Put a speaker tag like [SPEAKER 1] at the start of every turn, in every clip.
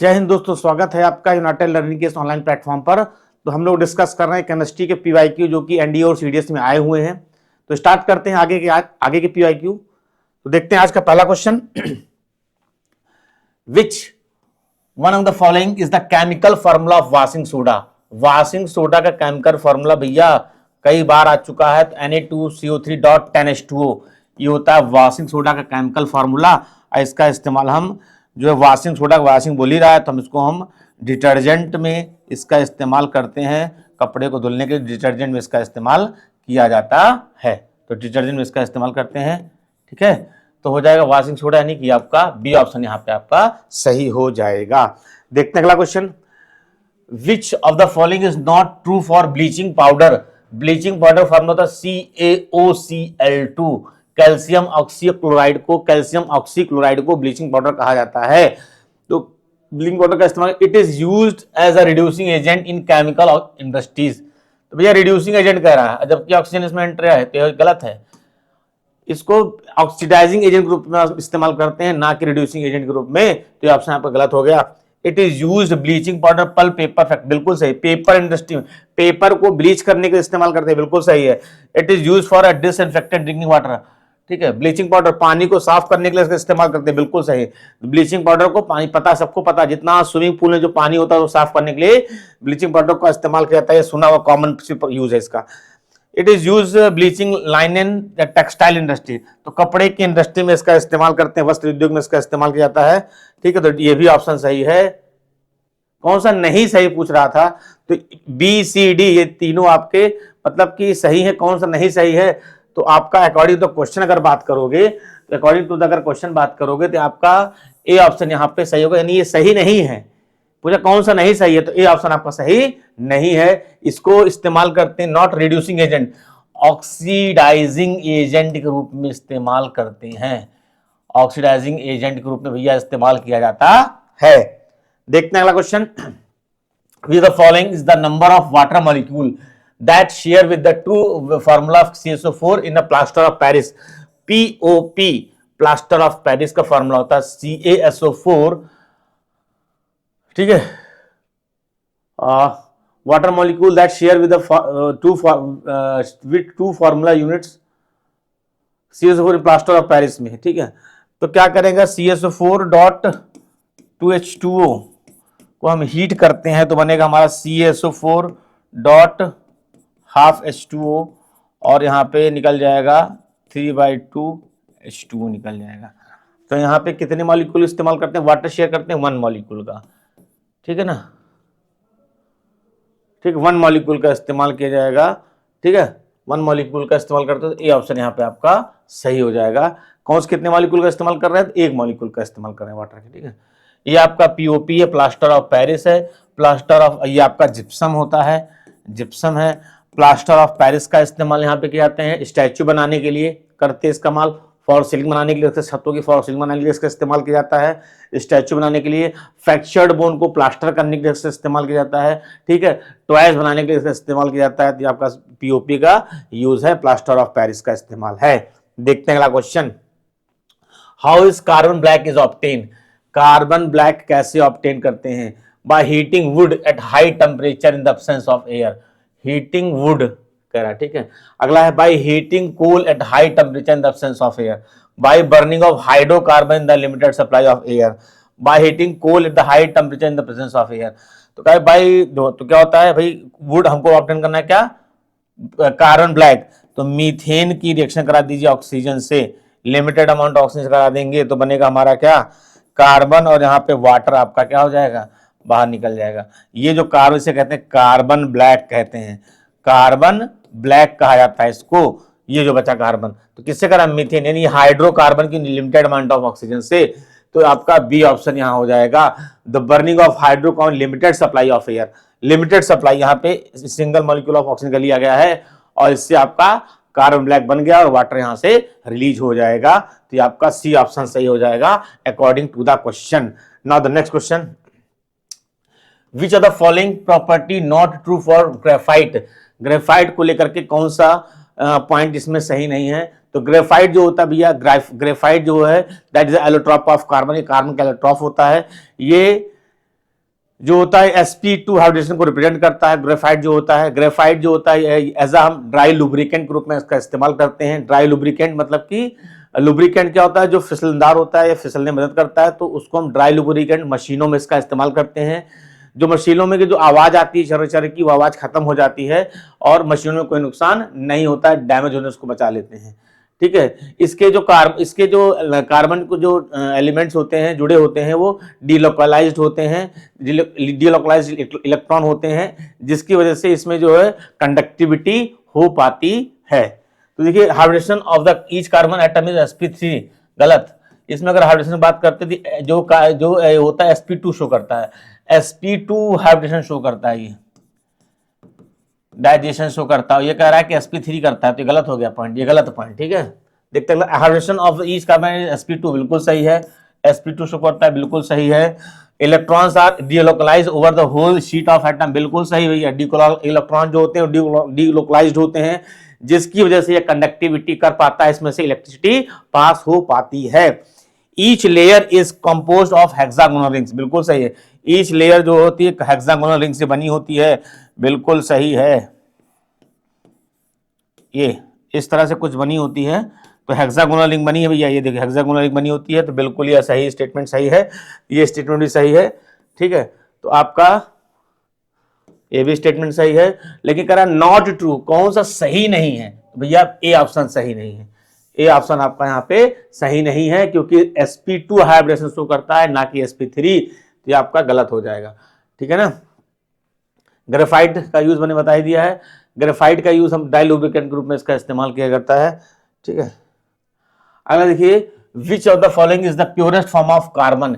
[SPEAKER 1] जय हिंद दोस्तों, स्वागत है आपका यूनाइटेड लर्निंग के इस ऑनलाइन प्लेटफॉर्म पर। तो हम लोग डिस्कस कर रहे हैं केमिस्ट्री के पीवाईक्यू जो कि एनडीए और सीडीएस में आए हुए हैं। तो स्टार्ट करते हैं आगे के पीवाईक्यू। तो देखते हैं आज का पहला question. Which one of the following is the chemical formula of washing soda. Washing soda का केमिकल फॉर्मूला भैया कई बार आ चुका है। तो Na2CO3.10H2O ये होता है वाशिंग सोडा का केमिकल फॉर्मूला। इसका इस्तेमाल हम जो है वाशिंग सोडा वाशिंग बोल ही रहा है, तो हम डिटर्जेंट में इसका इस्तेमाल करते हैं। कपड़े को धुलने के लिए डिटर्जेंट में इसका इस्तेमाल किया जाता है, तो डिटर्जेंट में इसका इस्तेमाल करते हैं। ठीक है, तो हो जाएगा वाशिंग सोडा, यानी कि आपका बी ऑप्शन यहाँ पे आपका सही हो जाएगा। देखते हैं अगला question. Which of the following is not true for bleaching powder. Bleaching powder formula होता है CaOCl2। कैल्शियम ऑक्सीक्लोराइड को ब्लीचिंग पाउडर कहा जाता है। तो ब्लीचिंग पाउडर का इस्तेमाल it is used as a reducing agent in chemical industries. तो भैया रिड्यूसिंग एजेंट कह रहा है, जबकि ऑक्सीजन इसमें एंटर है, तो गलत है। इसको ऑक्सीडाइजिंग एजेंट के रूप में इस्तेमाल करते हैं, ना कि रिड्यूसिंग एजेंट के रूप में। तो ये ऑप्शन यहाँ पर गलत हो गया। It is used bleaching powder pulp paper factory, बिल्कुल सही। पेपर इंडस्ट्री में पेपर को ब्लीच करने के लिए इस्तेमाल करते हैं, बिल्कुल सही है। It is used for a disinfected drinking water. ठीक है, ब्लीचिंग पाउडर पानी को साफ करने के लिए इसका इस्तेमाल करते हैं, बिल्कुल सही। ब्लीचिंग पाउडर को पानी पता सबको पता, जितना स्विमिंग पूल में जो पानी होता है वो साफ करने के लिए ब्लीचिंग पाउडर का इस्तेमाल किया जाता है, सुना हुआ कॉमन यूज है इसका। It is use bleaching linen textile industry, तो कपड़े की इंडस्ट्री में इसका इस्तेमाल करते हैं, वस्त्र उद्योग में इसका इस्तेमाल किया जाता है। ठीक है, तो ये भी ऑप्शन सही है। कौन सा नहीं सही पूछ रहा था, तो बी सी डी ये तीनों आपके मतलब कि सही है। कौन सा नहीं सही है, तो आपका अकॉर्डिंग टू क्वेश्चन अगर बात करोगे, तो अकॉर्डिंग टू अगर क्वेश्चन बात करोगे तो आपका ए ऑप्शन यहाँ पे सही होगा, यानी ये सही नहीं है। पूछा कौन सा नहीं सही है, तो ए ऑप्शन आपका सही नहीं है। इसको इस्तेमाल करते हैं not reducing agent, oxidising agent के रूप में इस्तेमाल करते हैं। ऑक्सीडाइजिंग एजेंट के रूप में भैया इस्तेमाल किया जाता है। देखते हैं अगला question. Which the following is the number of water molecule that share with the two formula of CaSO4 in a plaster of Paris। POP plaster of Paris का फॉर्मूला होता है CaSO4। ठीक है, water molecule that share with two formula units CaSO4 in plaster of Paris में। ठीक है, तो क्या करेंगे, CaSO4.2H2O को हम हीट करते हैं तो बनेगा हमारा CaSO4.12H2O, और यहाँ पे निकल जाएगा 3/2H2O निकल जाएगा। तो यहाँ पे कितने मॉलिक्यूल इस्तेमाल करते हैं, वाटर शेयर करते हैं 1 मॉलिक्यूल का। ठीक है ना, ठीक, 1 मॉलिक्यूल का इस्तेमाल किया जाएगा। ठीक है, 1 मॉलिक्यूल का इस्तेमाल करते हैं, तो ए ऑप्शन यहाँ पे आपका सही हो जाएगा। कौन से कितने मॉलिक्यूल का इस्तेमाल कर रहे हैं, 1 मॉलिक्यूल का इस्तेमाल कर रहे हैं वाटर के। ठीक है, ये आपका पीओपी है, प्लास्टर ऑफ पेरिस है। प्लास्टर ऑफ ये आपका जिप्सम होता है, जिप्सम है। प्लास्टर ऑफ पेरिस का इस्तेमाल यहाँ पे किया जाते हैं स्टैचू बनाने के लिए, करते हैं इसका माल। फॉर सीलिंग बनाने के लिए, छतों की फॉर सीलिंग बनाने के लिए इसका इस्तेमाल किया जाता है। स्टैचू बनाने के लिए, फ्रैक्चर्ड बोन को प्लास्टर करने के लिए इसका इस्तेमाल किया जाता है। ठीक है, टॉयज बनाने के लिए इसका इस्तेमाल किया जाता है। तो आपका पीओपी का यूज है, प्लास्टर ऑफ पेरिस का इस्तेमाल है। देखते हैं अगला question. How is carbon black is obtain. Carbon black कैसे ऑब्टेन करते हैं, by heating wood at high temperature in the absence of air. Heating wood कह रहा है। ठीक है, अगला है by heating coal at high temperature in the absence of air, by burning of hydrocarbon in the limited supply of air, by heating coal at the high temperature in the presence of air. तो क्या by, तो क्या होता है भाई, would हमको obtain करना है क्या, कार्बन ब्लैक। तो मीथेन की रिएक्शन करा दीजिए ऑक्सीजन से, लिमिटेड अमाउंट ऑक्सीजन करा देंगे तो बनेगा हमारा क्या, कार्बन, और यहाँ पे वाटर आपका क्या हो जाएगा, बाहर निकल जाएगा। ये जो कार्बन से कहते हैं कार्बन ब्लैक कहते हैं, कार्बन ब्लैक कहा जाता है इसको। ये जो बचा कार्बन, तो किससे करा, मीथेन, यानी हाइड्रोकार्बन की लिमिटेड अमाउंट ऑफ ऑक्सीजन से। तो आपका बी ऑप्शन यहाँ हो जाएगा, the burning of hydrocarbon limited supply of air. Limited supply यहाँ पे सिंगल मॉलिक्यूल ऑफ ऑक्सीजन का लिया गया है, और इससे आपका कार्बन ब्लैक बन गया और वाटर यहां से रिलीज हो जाएगा। तो आपका सी ऑप्शन सही हो जाएगा according to the question. Now the next question, which are the following property not true for graphite. Graphite को लेकर के कौन सा पॉइंट इसमें सही नहीं है, तो ग्रेफाइट जो होता है भैया, ग्रेफाइट जो है that is allotrope of carbon, ये कार्बन का एलोट्रॉप होता है। ये जो होता है sp2 हाइब्रिडेशन को रिप्रेजेंट करता है। ग्रेफाइट जो होता है एज हम ड्राई लुब्रिकेंट के रूप में इसका इस्तेमाल करते हैं। ड्राई लुब्रिकेंट मतलब कि लुब्रिकेंट क्या होता है, जो फिसलनदार होता है या फिसलने में मदद करता है, तो उसको हम ड्राई लुब्रिकेंट मशीनों में इसका इस्तेमाल करते हैं। जो मशीनों में की जो आवाज आती है चर चर की, वो आवाज खत्म हो जाती है और मशीनों में कोई नुकसान नहीं होता है, डैमेज होने से उसको बचा लेते हैं। ठीक है, इसके जो कार्बन को जो एलिमेंट्स होते हैं, जुड़े होते हैं, वो डीलोकलाइज्ड होते हैं, डीलोकलाइज्ड इलेक्ट्रॉन होते हैं, जिसकी वजह से इसमें जो है कंडक्टिविटी हो पाती है। तो देखिए hybridisation of the each carbon atom is sp3, गलत। इसमें अगर हाइब्रिडेशन बात करते थे जो होता है sp2 शो करता है, sp2 हाइब्रिडेशन शो करता है, ये डाइजेशन शो करता है। ये कह रहा है कि sp3 करता है, तो ये गलत हो गया पॉइंट, ये गलत पॉइंट। ठीक है, देखते हैं hybridisation of each carbon sp2 बिल्कुल सही है, sp2 शो करता है, बिल्कुल सही है। Electrons are delocalise over the whole sheet of atom, बिल्कुल सही भैया। इलेक्ट्रॉन जो होते हैं डीलोकलाइज्ड होते हैं, जिसकी वजह से ये कंडक्टिविटी कर पाता है, इसमें से इलेक्ट्रिसिटी पास हो पाती है। Each layer is composed of hexagonal rings, बिल्कुल सही है। ईच लेयर जो होती है हेक्सागोनल रिंग से बनी होती है, बिल्कुल सही है। ये इस तरह से कुछ बनी होती है, तो हेक्सागोनल रिंग बनी है भैया, ये देखिए हेक्सागोनल रिंग बनी होती है, तो बिल्कुल ये सही स्टेटमेंट सही है, ये स्टेटमेंट भी सही है। ठीक है, तो आपका ये भी स्टेटमेंट सही है, लेकिन कह रहा नॉट ट्रू, कौन सा सही नहीं है भैया? ए ऑप्शन सही नहीं है, ए ऑप्शन आपका यहाँ पे सही नहीं है, क्योंकि sp2 हाइब्रिडेशन शो करता है, ना कि sp3, तो ये आपका गलत हो जाएगा। ठीक है ना। ग्रेफाइट का यूज मैंने बता ही दिया है, ग्रेफाइट का यूज हम डाई लुब्रिकेंट के रूप में इसका इस्तेमाल किया जाता है। ठीक है, अगला देखिए, विच of the following is the purest form of carbon?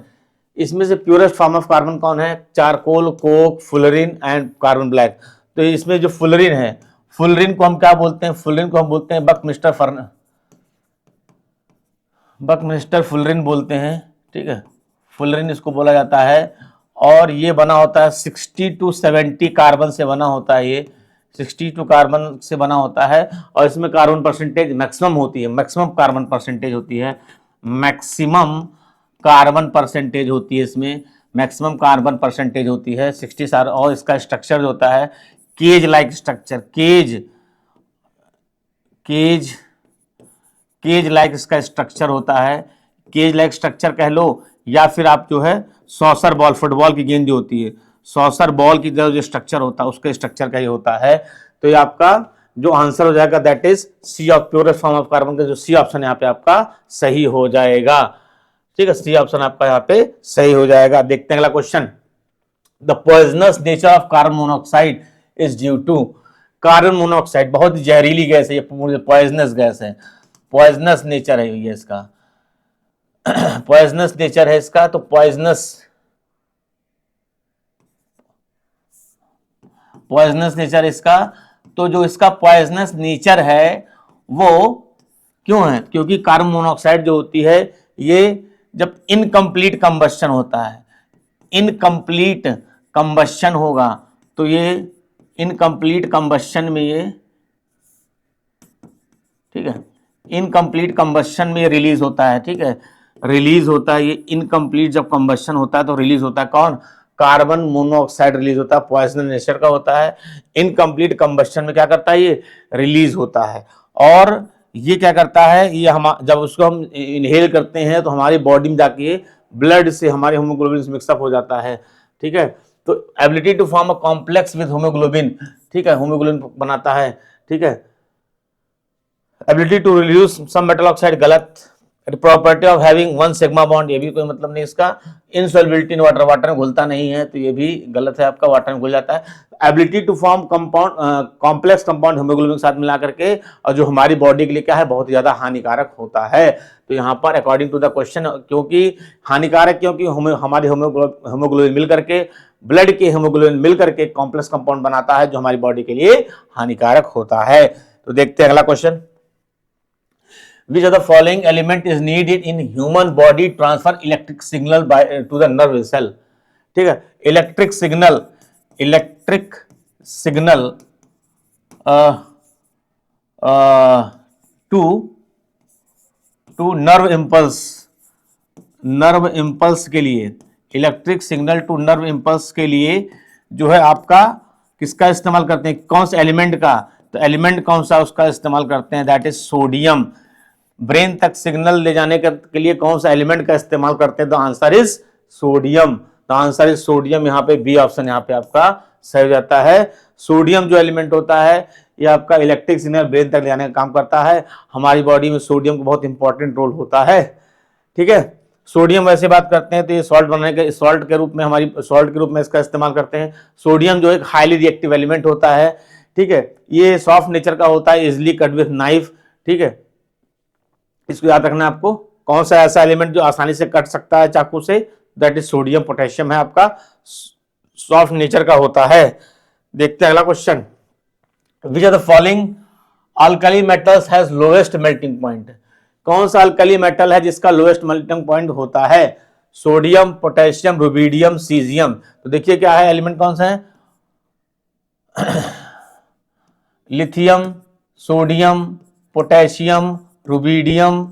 [SPEAKER 1] इसमें से प्योरेस्ट फॉर्म ऑफ कार्बन कौन है? Charcoal, Coke, fullerene and carbon black. तो इसमें जो फुलरिन है, फुलरिन को हम क्या बोलते हैं? फुलरिन को हम बोलते हैं बकमिस्टर फुलरिन बोलते हैं। ठीक है, फुलरिन इसको बोला जाता है, और ये बना होता है 60 to 70 कार्बन से बना होता है, ये 62 कार्बन से बना होता है, और इसमें कार्बन परसेंटेज मैक्सिमम होती है, मैक्सिमम कार्बन परसेंटेज होती है, मैक्सिमम कार्बन परसेंटेज होती है, इसमें मैक्सिमम कार्बन परसेंटेज होती है 60 सार। और इसका स्ट्रक्चर जो होता है cage like structure, cage like इसका स्ट्रक्चर होता है, केज लाइक स्ट्रक्चर कह लो, या फिर आप जो है सॉसर बॉल, फुटबॉल की गेंद जो होती है, सॉसर बॉल की जो स्ट्रक्चर होता है, उसके स्ट्रक्चर का ही होता है। तो ये आपका जो आंसर हो जाएगा that is C of purest form of carbon का जो सी ऑप्शन यहाँ पे आपका सही हो जाएगा। ठीक है, सी ऑप्शन आपका यहाँ पे सही हो जाएगा। देखते हैं अगला question. The poisonous nature of carbon monoxide is due to, carbon monoxide बहुत जहरीली गैस है, ये पॉइजनस गैस है, पॉइजनस नेचर है ये इसका, पॉइजनस नेचर है इसका। तो पॉइजनस नेचर इसका, तो जो इसका पॉइजनस नेचर है वो क्यों है? क्योंकि कार्बन मोनोऑक्साइड जो होती है, ये जब इनकम्प्लीट कंबस्शन होता है, इनकम्प्लीट कंबस्शन होगा, तो ये इनकम्प्लीट कंबस्शन में ये, ठीक है, इनकम्प्लीट कंबस्शन में रिलीज होता है। ठीक है, रिलीज होता है ये इनकम्प्लीट, जब कंबस्शन होता है तो रिलीज होता है कौन? कार्बन मोनोऑक्साइड रिलीज होता है, पॉइजनस नेचर का होता है। इनकम्प्लीट कंबस्शन में क्या करता है? ये रिलीज होता है, और ये क्या करता है, ये हम जब उसको हम इनहेल करते हैं तो हमारी बॉडी में जाके ब्लड से हमारे होमोग्लोबिन मिक्सअप हो जाता है। ठीक है, तो ability to form a complex with haemoglobin, ठीक है, होमोग्लोबिन बनाता है। ठीक है, ability to reduce some metal oxide, गलत। Property of having one sigma bond, ये भी कोई मतलब नहीं इसका। इनसॉल्युबिलिटी इन वाटर, वाटर में घुलता नहीं है, तो ये भी गलत है आपका, वाटर में घुल जाता है। Ability to form compound, complex compound haemoglobin के साथ मिला करके, और जो हमारी बॉडी के लिए क्या है, बहुत ज्यादा हानिकारक होता है। तो यहाँ पर अकॉर्डिंग टू द क्वेश्चन, क्योंकि हानिकारक, क्योंकि हमारी होमोग्लोबिन मिल करके, ब्लड के होमोग्लोबिन मिल करके कॉम्प्लेक्स कंपाउंड बनाता है, जो हमारी बॉडी के लिए हानिकारक होता है। तो देखते हैं अगला question. Which of the following element is needed in human body transfer electric signal by to the nerve cell? ठीक है, electric signal to nerve impulse के लिए electric signal to nerve impulse के लिए जो है आपका किसका इस्तेमाल करते हैं, कौन से एलिमेंट का, तो एलिमेंट कौन सा उसका इस्तेमाल करते हैं, दैट इज सोडियम। ब्रेन तक सिग्नल ले जाने के लिए कौन सा एलिमेंट का इस्तेमाल करते हैं, the answer is sodium. The answer is sodium, यहाँ पे बी ऑप्शन यहाँ पे आपका सही हो जाता है। सोडियम जो एलिमेंट होता है ये आपका इलेक्ट्रिक सिग्नल ब्रेन तक ले जाने का काम करता है। हमारी बॉडी में सोडियम का बहुत इंपॉर्टेंट रोल होता है, ठीक है। सोडियम वैसे बात करते हैं तो ये सॉल्ट बनाने के सॉल्ट के रूप में, हमारी सॉल्ट के रूप में इसका इस्तेमाल करते हैं। सोडियम जो एक हाईली रिएक्टिव एलिमेंट होता है, ठीक है। ये सॉफ्ट नेचर का होता है, इजिली कट विथ नाइफ, ठीक है। इसको याद रखना आपको, कौन सा ऐसा एलिमेंट जो आसानी से कट सकता है चाकू से, दैट इज सोडियम पोटेशियम है आपका, सॉफ्ट नेचर का होता है। देखते हैं अगला question, which are the following alkali metals has lowest melting point. कौन सा अल्कली मेटल है जिसका लोएस्ट मेल्टिंग पॉइंट होता है, सोडियम, पोटेशियम, रुबिडियम, सीजियम। तो देखिए क्या है, एलिमेंट कौन सा है, lithium, sodium, potassium, rubidium,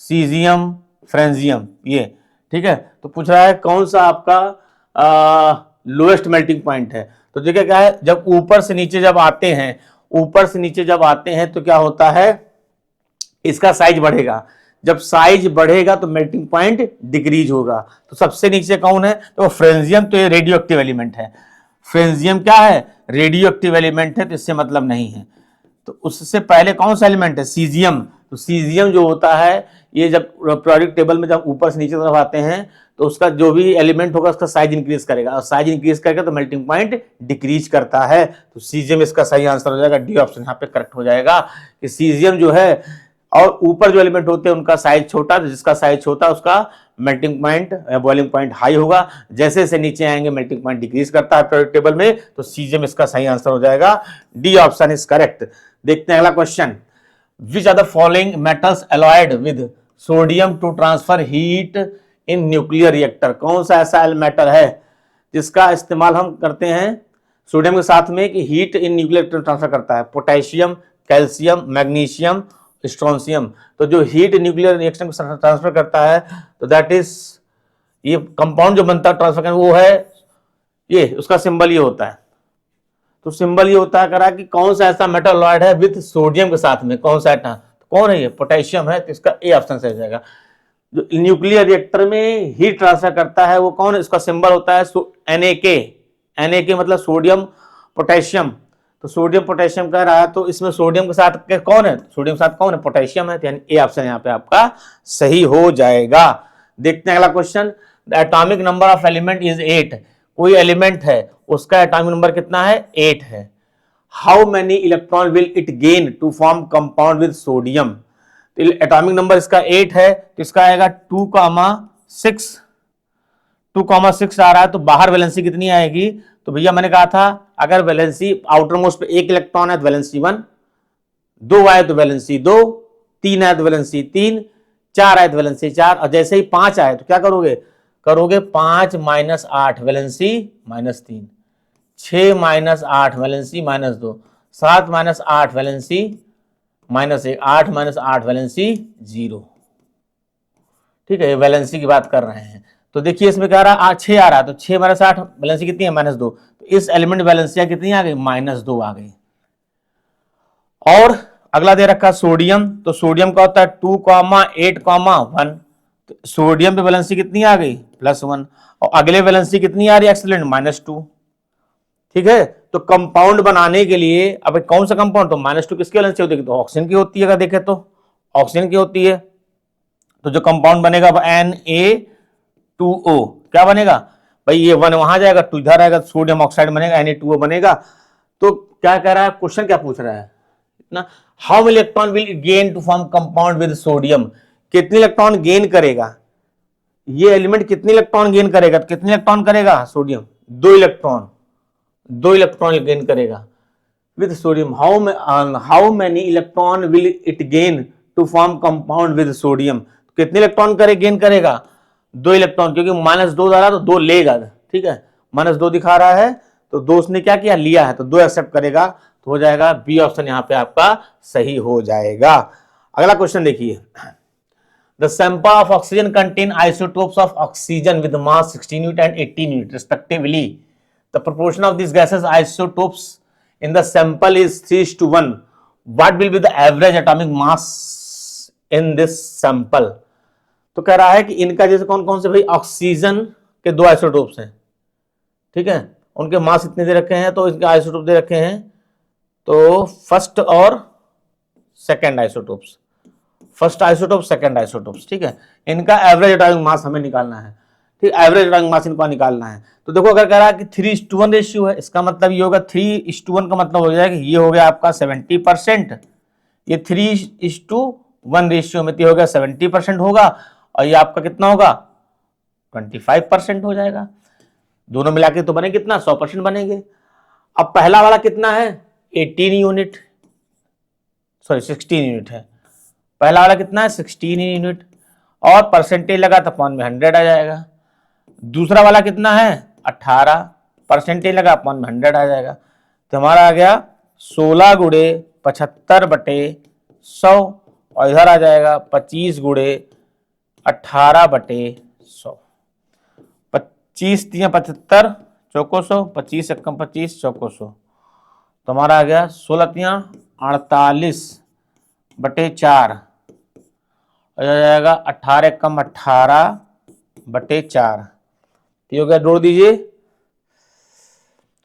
[SPEAKER 1] caesium, francium, ये ठीक है। तो पूछ रहा है कौन सा आपका लोएस्ट मेल्टिंग पॉइंट है। तो देखिए क्या है, जब ऊपर से नीचे जब आते हैं, ऊपर से नीचे जब आते हैं तो क्या होता है, इसका साइज बढ़ेगा। जब साइज बढ़ेगा तो मेल्टिंग पॉइंट डिक्रीज होगा। तो सबसे नीचे कौन है, तो फ्रेंजियम, तो ये रेडियो एक्टिव एलिमेंट है। फ्रेंजियम क्या है, रेडियो एक्टिव एलिमेंट है, तो इससे मतलब नहीं है। तो उससे पहले कौन सा एलिमेंट है, सीजियम। तो सीजियम जो होता है ये जब प्रोडक्ट टेबल में जब ऊपर से नीचे तरफ आते हैं तो उसका जो भी एलिमेंट होगा उसका साइज इंक्रीज करेगा, और साइज इंक्रीज करेगा तो मेल्टिंग पॉइंट डिक्रीज करता है। तो सीजियम इसका सही आंसर हो जाएगा, डी ऑप्शन यहाँ पे करेक्ट हो जाएगा कि सीजियम जो है, और ऊपर जो एलिमेंट होते हैं उनका साइज छोटा, तो जिसका साइज छोटा उसका melting point boiling point high होगा। जैसे जैसे नीचे आएंगे मेल्टिंग पॉइंट डिक्रीज करता है पीरियोडिक टेबल में, तो सीजियम इसका सही आंसर हो जाएगा, डी ऑप्शन इज करेक्ट। देखते हैं अगला question, which are the following metals alloyed with sodium to transfer heat in nuclear reactor. कौन सा ऐसा मेटल है जिसका इस्तेमाल हम करते हैं सोडियम के साथ में कि heat in nuclear reactor transfer करता है, पोटेशियम, कैल्शियम, मैग्नीशियम, स्ट्रोंशियम। तो जो हीट न्यूक्लियर रिएक्शन को ट्रांसफर करता है तो दैट इज, ये कंपाउंड जो बनता है ट्रांसफर करने वो है ये, उसका सिंबल ये होता है। तो सिंबल ये होता है करा कि कौन सा ऐसा मेटल अलॉयड है विद सोडियम के साथ में, कौन सा एटम, तो कौन है ये, पोटेशियम है। तो इसका ए ऑप्शन से जाएगा। जो न्यूक्लियर रिएक्टर में हीट ट्रांसफर करता है वो कौन है, इसका सिंबल होता है Na। Na मतलब सोडियम पोटेशियम। तो सोडियम पोटेशियम कह रहा है, तो इसमें सोडियम के साथ कौन है, सोडियम के साथ कौन है, पोटेशियम है। यानी ए ऑप्शन यहाँ पे आपका सही हो जाएगा। देखते हैं अगला question, the atomic number of element is 8। कोई एलिमेंट है उसका एटॉमिक नंबर कितना है, 8 है। How many electron will it gain to form compound with sodium. तो एटॉमिक नंबर इसका 8 है, तो इसका आएगा 2,6। 2,6 आ रहा है, तो बाहर वैलेंसी कितनी आएगी, तो भैया मैंने कहा था अगर वैलेंसी आउटर मोस्ट पे 1 इलेक्ट्रॉन है तो वैलेंसी 1, 2 आए तो वैलेंसी 2, 3 आए तो वैलेंसी 3, 4 आए तो वैलेंसी 4, और जैसे ही 5 आए तो क्या करोगे, 5 - 8 वैलेंसी -3, 6 - 8 वैलेंसी -2, 7 - 8 वैलेंसी -1, 8 - 8 वैलेंसी 0। ठीक है, ये वैलेंसी की बात कर रहे हैं। तो देखिए इसमें क्या रहा है, 6 आ रहा है, तो 6 - 8 वैलेंसी कितनी है, -2। तो इस एलिमेंट वैलेंसियां कितनी आ गई, -2 आ गई। और अगला दे रखा सोडियम, तो सोडियम का होता है 2,8,1। तो सोडियम पे वैलेंसी कितनी आ गई, +1, और अगले वैलेंसी कितनी आ रही है एक्सीलेंट, -2। ठीक है, तो कंपाउंड बनाने के लिए अब कौन सा कंपाउंड, तो -2 किसकी वैलेंसी होती है, तो ऑक्सीजन की होती है। अगर देखे तो ऑक्सीजन की होती है। तो जो कंपाउंड बनेगा Na2O, क्या बनेगा भाई, ये 1 वहां जाएगा, 2 इधर आएगा, सोडियम ऑक्साइड बनेगा, Na2O बनेगा। तो क्या कह रहा है क्वेश्चन, क्या पूछ रहा है इतना, how many electron will it gain to form compound with sodium. कितने इलेक्ट्रॉन गेन करेगा ये एलिमेंट, कितने इलेक्ट्रॉन गेन करेगा, कितने इलेक्ट्रॉन करेगा सोडियम, 2 इलेक्ट्रॉन गेन करेगा with sodium. How many electron will it gain to form compound with sodium. कितने electron gain करेगा, 2 इलेक्ट्रॉन, क्योंकि -2 आ रहा तो 2 लेगा। ठीक है, -2 दिखा रहा है, तो 2 उसने क्या किया, लिया है, तो 2 एक्सेप्ट करेगा, तो हो जाएगा बी ऑप्शन यहाँ पे आपका सही हो जाएगा। अगला क्वेश्चन देखिए, The sample of oxygen contain isotopes of oxygen with mass 16 unit and 18 unit respectively. The proportion of these gases isotopes in the sample is 3:1. What will be the average atomic mass in this sample? तो कह रहा है कि इनका जैसे कौन कौन से भाई ऑक्सीजन के दो आइसोटोप्स हैं, ठीक है, उनके मास इतने दे रखे हैं, तो इनके आइसोटोप दे रखे हैं, तो फर्स्ट और second isotopes, first isotope second isotopes, ठीक है, इनका एवरेज एटॉमिक मास हमें निकालना है, ठीक, एवरेज एटॉमिक मास इनका निकालना है। तो देखो अगर कह रहा है कि 3:1 रेशियो है, इसका मतलब ये होगा 3:1 का मतलब हो जाएगा ये हो गया आपका 70%, ये 3:1 रेशियो में तो हो गया 70% होगा, और ये आपका कितना होगा 25% हो जाएगा, दोनों मिला के तो बने कितना 100% बनेंगे। अब पहला वाला कितना है 18 यूनिट, सॉरी 16 यूनिट है, पहला वाला कितना है 16 यूनिट, और परसेंटेज लगा तो अपॉन में 100 आ जाएगा। दूसरा वाला कितना है 18, परसेंटेज लगा अपॉन में 100 आ जाएगा, तो हमारा आ गया 16 गुणे 75 बटे 100, और इधर आ जाएगा 25 गुणे 18 बटे 100, 25 3 75 चौको 100, 25 एकम 25 चौको 100, तो हमारा आ गया 16 3 48 बटे 4, आ जाएगा 18 एकम 18 बटे 4, ये हो गया, जोड़ दीजिए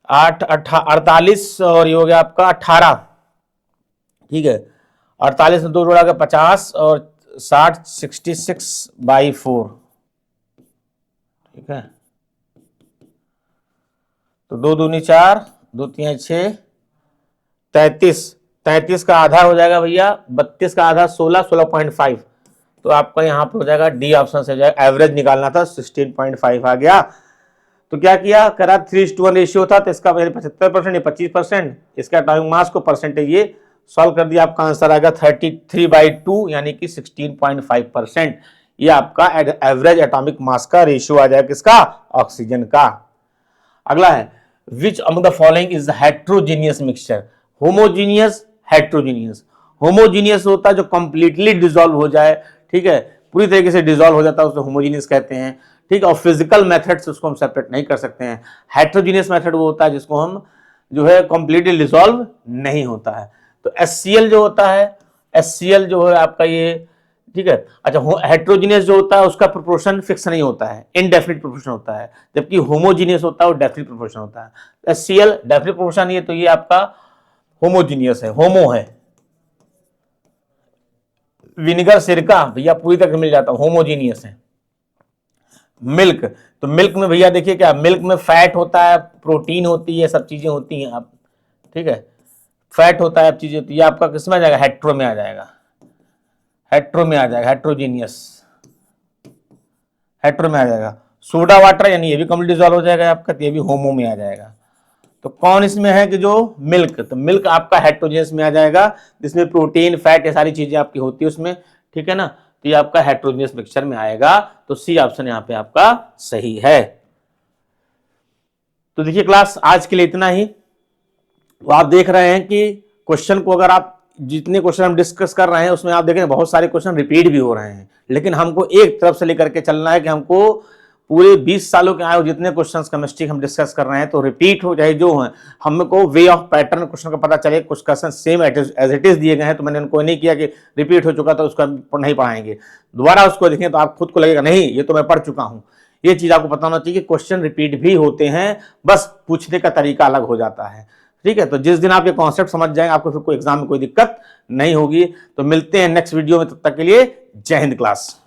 [SPEAKER 1] 8 48 और ये हो गया आपका 18, ठीक है, 48 में 2 जोड़ा गया 50 और 60 66/4, ठीक है, तो 2 दूनी 4 2 3 6 33 का आधा हो जाएगा भैया 32 का आधा 16 16.5, तो आपका यहाँ पे हो जाएगा डी ऑप्शन से जाएगा, एवरेज निकालना था 16.5 आ गया। तो क्या किया करा 3:1 रेशियो था, तो इसका 75% ये 25%, इसका एटॉमिक मास को परसेंटेज ये सॉल्व कर दिया, आपका आंसर आएगा 33/2 यानी कि 16.5%, ये आपका एवरेज एटॉमिक मास का रेशियो आ जाएगा किसका ऑक्सीजन का। अगला है which among the following is heterogeneous mixture, homogeneous heterogeneous. Homogeneous होता है जो कंप्लीटली डिसॉल्व हो जाए, ठीक है, पूरी तरीके से डिसॉल्व हो जाता है उसे होमोजीनियस कहते हैं, ठीक है, और फिजिकल मेथड से उसको हम सेपरेट नहीं कर सकते हैं। हेट्रोजीनियस मेथड वो होता है जिसको हम जो है कंप्लीटली डिसॉल्व नहीं होता है। तो HCl जो होता है, HCl जो है आपका ये, ठीक है, अच्छा हेट्रोजीनियस जो होता है उसका प्रोपोर्शन फिक्स नहीं होता है, इनडेफिनिट प्रोपोर्शन होता है, जबकि होमोजीनियस होता है वो डेफिनिट प्रोपोर्शन होता है। HCl डेफिनिट प्रोपोर्शन ये, तो ये आपका होमोजीनियस है, होमो है। विनेगर सिरका भैया पूरी तरह मिल जाता है, होमोजीनियस है। मिल्क, तो मिल्क में भैया देखिए क्या, मिल्क में फैट होता है, प्रोटीन होती है, सब चीजें होती हैं आप, ठीक है, फैट होता है, अब चीजें होती है, आपका किसमें आ जाएगा हेट्रो में आ जाएगा, हेट्रो में आ जाएगा, हेट्रोजीनियस हेट्रो में आ जाएगा। सोडा वाटर यानी ये भी कंप्लीट डिसॉल्व हो जाएगा आपका, तो ये भी होमो में आ जाएगा। तो कौन इसमें है कि जो मिल्क, तो मिल्क आपका हेट्रोजीनियस में आ जाएगा, जिसमें प्रोटीन फैट ये सारी चीजें आपकी होती है उसमें, ठीक है ना, तो ये आपका हेट्रोजीनियस मिक्सचर में आएगा, तो सी ऑप्शन यहाँ पे आपका सही है। तो देखिए क्लास आज के लिए इतना ही। तो आप देख रहे हैं कि क्वेश्चन को अगर आप जितने क्वेश्चन हम डिस्कस कर रहे हैं उसमें आप देखें बहुत सारे क्वेश्चन रिपीट भी हो रहे हैं, लेकिन हमको एक तरफ से लेकर के चलना है कि हमको पूरे 20 सालों के आए जितने क्वेश्चंस केमिस्ट्री हम डिस्कस कर रहे हैं तो रिपीट हो जाए जो है, हमको वे ऑफ पैटर्न क्वेश्चन का पता चले। कुछ question same as it is दिए गए हैं, तो मैंने उनको नहीं किया कि रिपीट हो चुका तो उसको नहीं पढ़ाएंगे, दोबारा उसको देखें तो आप खुद को लगेगा नहीं ये तो मैं पढ़ चुका हूं। ये चीज आपको पता होना चाहिए कि क्वेश्चन रिपीट भी होते हैं, बस पूछने का तरीका अलग हो जाता है, ठीक है। तो जिस दिन आप ये कॉन्सेप्ट समझ जाएंगे आपको फिर कोई एग्जाम में कोई दिक्कत नहीं होगी। तो मिलते हैं नेक्स्ट वीडियो में, तब तक के लिए जय हिंद क्लास।